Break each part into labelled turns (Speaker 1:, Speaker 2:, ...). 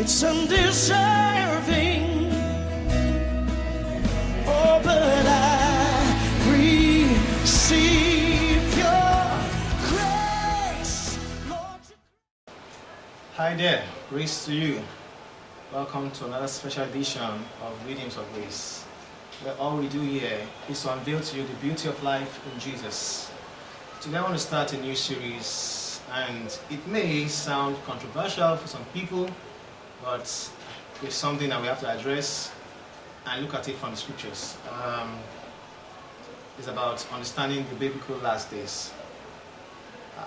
Speaker 1: it's undeserving. Oh, but I receive your grace, Lord.
Speaker 2: Hi there, grace to you. Welcome to another special edition of Readings of Grace, where all we do here is to unveil to you the beauty of life in Jesus. Today I want to start a new series, and it may sound controversial for some people, but it's something that we have to address and look at it from the scriptures. It's about understanding the biblical last days.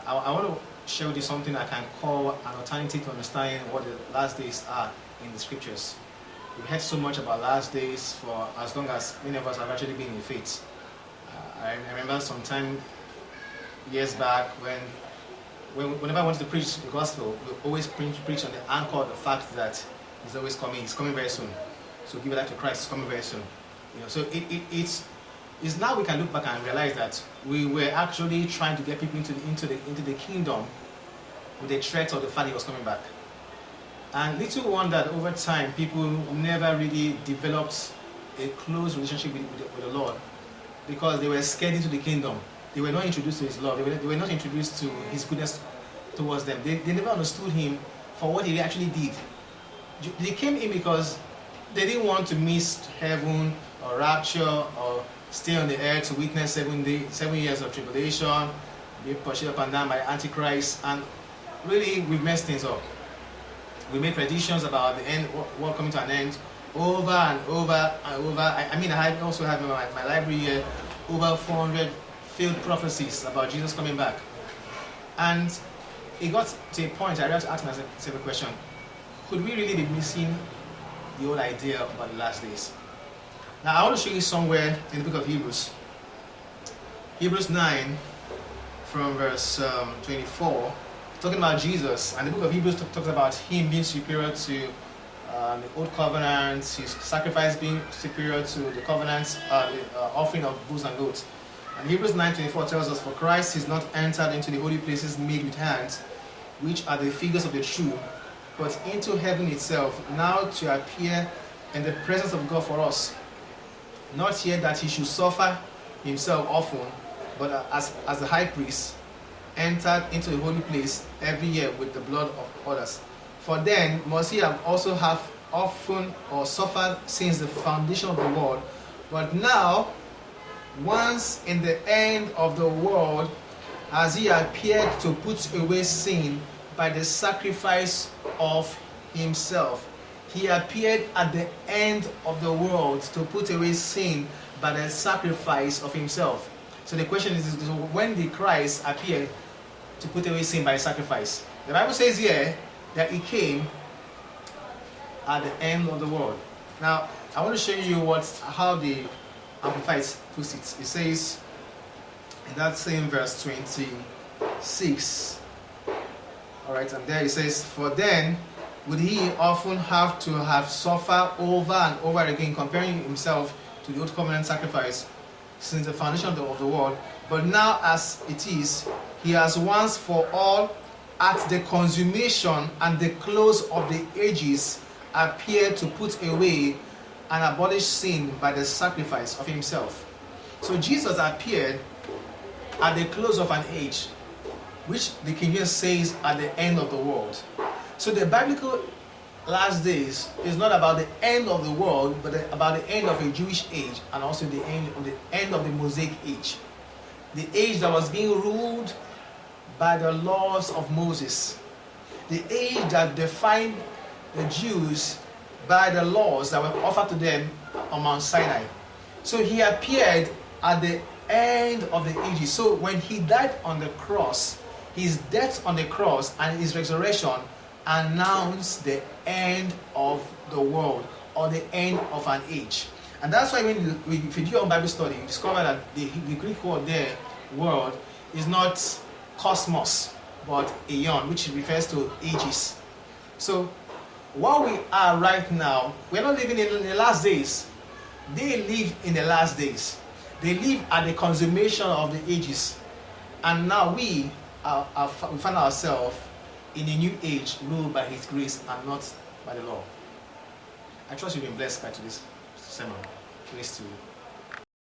Speaker 2: I want to share with you something I can call an alternative to understanding what the last days are in the scriptures. We've heard so much about last days for as long as many of us have actually been in faith. I remember some time years back whenever I wanted to preach the gospel, we always preach on the anchor of the fact that he's always coming. He's coming very soon. So give your life to Christ. He's coming very soon. So it's now we can look back and realize that we were actually trying to get people into the kingdom with the threat of the fact he was coming back. And little wonder that over time people never really developed a close relationship with the Lord, because they were scared into the kingdom. They were not introduced to his love. They were not introduced to his goodness towards them. They never understood him for what he actually did. They came in because they didn't want to miss heaven or rapture or stay on the earth to witness 7 years of tribulation, be pursued up and down by Antichrist, and really we've messed things up. We made predictions about the end, world coming to an end, over and over and over. I also have in my library here over 400 failed prophecies about Jesus coming back. And it got to a point I had to ask myself a question: could we really be missing the whole idea about the last days? Now I want to show you somewhere in the book of Hebrews. Hebrews 9 from verse 24, talking about Jesus, and the book of Hebrews talks about him being superior to the old covenant, his sacrifice being superior to the covenants, the offering of bulls and goats. And Hebrews 9:24 tells us, "For Christ is not entered into the holy places made with hands, which are the figures of the true, but into heaven itself, now to appear in the presence of God for us. Not yet that he should suffer himself often, but as the high priest entered into the holy place every year with the blood of others. For then must he also have often or suffered since the foundation of the world. But now, once in the end of the world, has he appeared to put away sin by the sacrifice of himself." He appeared at the end of the world to put away sin by the sacrifice of himself. So the question is, when did Christ appear to put away sin by sacrifice? The Bible says here that he came at the end of the world. Now, I want to show you how the Amplified puts it. It says in that same verse 26, alright, and there it says, "For then would he often have to have suffered over and over again, comparing himself to the old covenant sacrifice since the foundation of the world. But now as it is, he has once for all, at the consummation and the close of the ages, appeared to put away and abolish sin by the sacrifice of himself." So Jesus appeared at the close of an age, which the King James says at the end of the world. So the biblical last days is not about the end of the world, but about the end of a Jewish age, and also the end of the Mosaic age. The age that was being ruled by the laws of Moses. The age that defined the Jews by the laws that were offered to them on Mount Sinai. So he appeared at the end of the ages. So when he died on the cross, his death on the cross and his resurrection announced the end of the world, or the end of an age. And that's why if you do your Bible study, you discover that the Greek word there, world, is not cosmos, but aeon, which refers to ages. So what we are right now, we're not living in the last days. They live in the last days. They live at the consummation of the ages. And now we find ourselves in a new age ruled by his grace and not by the law. I trust you've been blessed by today's sermon. Praise to you.